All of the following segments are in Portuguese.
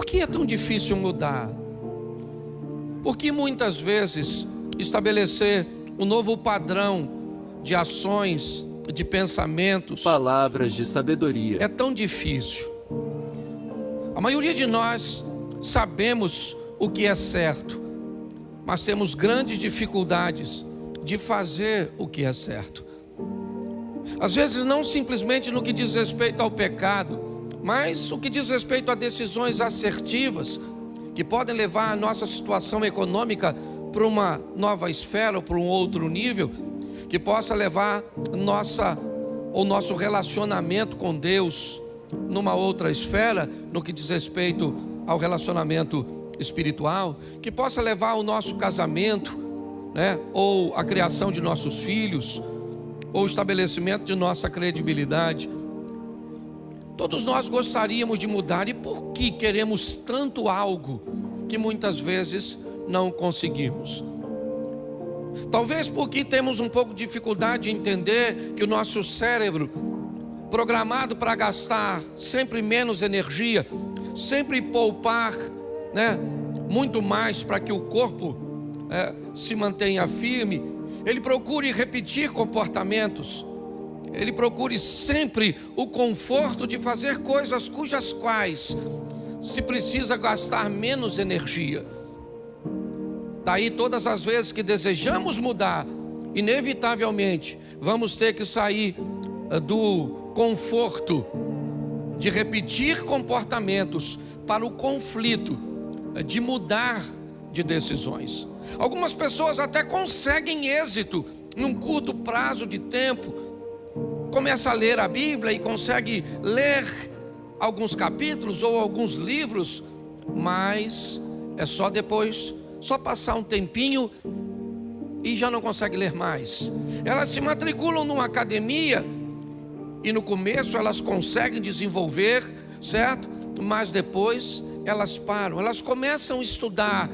que é tão difícil mudar? Porque muitas vezes estabelecer um novo padrão de ações, de pensamentos, Palavras de sabedoria. é tão difícil. A maioria de nós sabemos o que é certo, mas temos grandes dificuldades de fazer o que é certo. Às vezes não simplesmente no que diz respeito ao pecado, mas o que diz respeito a decisões assertivas que podem levar a nossa situação econômica para uma nova esfera ou para um outro nível, que possa levar o nosso relacionamento com Deus numa outra esfera, no que diz respeito ao relacionamento espiritual, que possa levar o nosso casamento, ou a criação de nossos filhos, ou o estabelecimento de nossa credibilidade. Todos nós gostaríamos de mudar, e por que queremos tanto algo que muitas vezes não conseguimos? Talvez porque temos um pouco de dificuldade em entender que o nosso cérebro, programado para gastar sempre menos energia, sempre poupar, muito mais para que o corpo se mantenha firme, ele procure repetir comportamentos, ele procure sempre o conforto de fazer coisas cujas quais se precisa gastar menos energia. Daí todas as vezes que desejamos mudar, inevitavelmente vamos ter que sair do conforto de repetir comportamentos para o conflito de mudar de decisões. Algumas pessoas até conseguem êxito num curto prazo de tempo. Começa a ler a Bíblia e consegue ler alguns capítulos ou alguns livros, mas é só depois, só passar um tempinho e já não consegue ler mais. Elas se matriculam numa academia e no começo elas conseguem desenvolver, certo? Mas depois elas param, elas começam a estudar,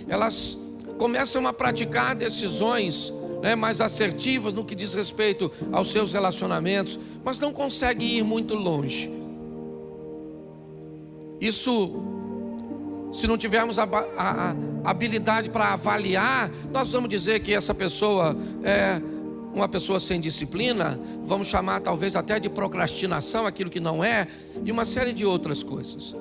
elas começam a praticar decisões mais assertivas no que diz respeito aos seus relacionamentos, mas não conseguem ir muito longe. Isso, se não tivermos a habilidade para avaliar, nós vamos dizer que essa pessoa é uma pessoa sem disciplina, vamos chamar talvez até de procrastinação, aquilo que não é, e uma série de outras coisas.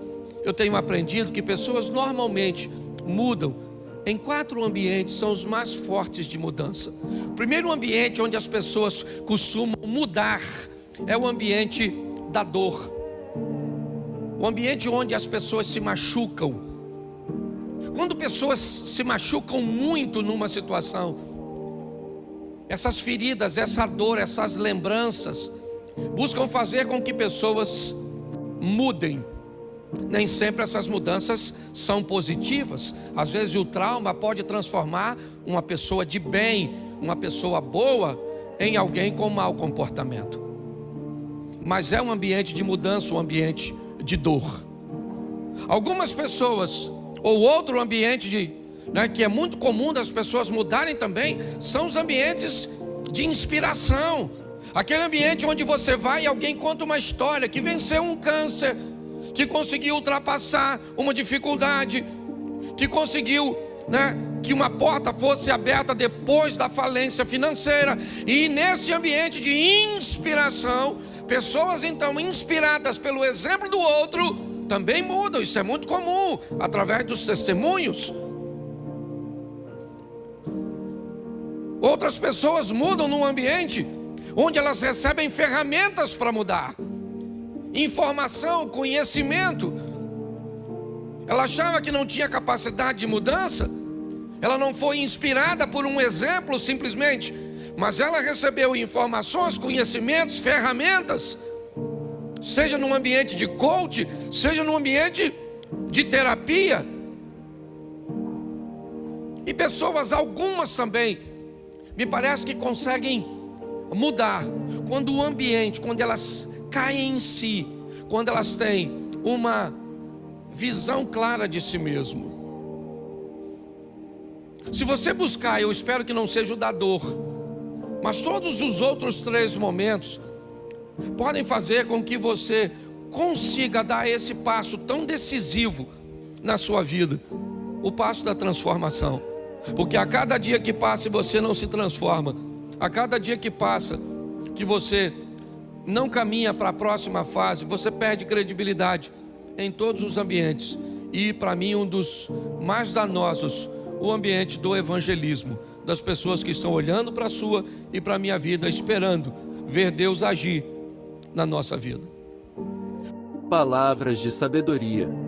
Eu tenho aprendido que pessoas normalmente mudam em 4 ambientes, são os mais fortes de mudança. O primeiro ambiente onde as pessoas costumam mudar é o ambiente da dor. O ambiente onde as pessoas se machucam. Quando pessoas se machucam muito numa situação, essas feridas, essa dor, essas lembranças buscam fazer com que pessoas mudem. Nem sempre essas mudanças são positivas. Às vezes o trauma pode transformar uma pessoa de bem, uma pessoa boa, em alguém com mau comportamento. Mas é um ambiente de mudança, um ambiente de dor. Algumas pessoas, ou outro ambiente que é muito comum das pessoas mudarem também, são os ambientes de inspiração. Aquele ambiente onde você vai e alguém conta uma história que venceu um câncer, que conseguiu ultrapassar uma dificuldade, que conseguiu que uma porta fosse aberta depois da falência financeira. E nesse ambiente de inspiração, pessoas então inspiradas pelo exemplo do outro também mudam. Isso é muito comum, através dos testemunhos. Outras pessoas mudam num ambiente onde elas recebem ferramentas para mudar, informação, conhecimento. Ela achava que não tinha capacidade de mudança, ela não foi inspirada por um exemplo simplesmente, mas ela recebeu informações, conhecimentos, ferramentas, seja num ambiente de coach, seja num ambiente de terapia. E pessoas, algumas também, me parece que conseguem mudar quando o ambiente, quando elas caem em si, quando elas têm uma visão clara de si mesmo. Se você buscar, eu espero que não seja o da dor, mas todos os outros 3 momentos podem fazer com que você consiga dar esse passo tão decisivo na sua vida o passo da transformação. Porque a cada dia que passa e você não se transforma, a cada dia que passa que você não caminha para a próxima fase, você perde credibilidade em todos os ambientes. E para mim um dos mais danosos, o ambiente do evangelismo, das pessoas que estão olhando para a sua e para a minha vida, esperando ver Deus agir na nossa vida. Palavras de sabedoria.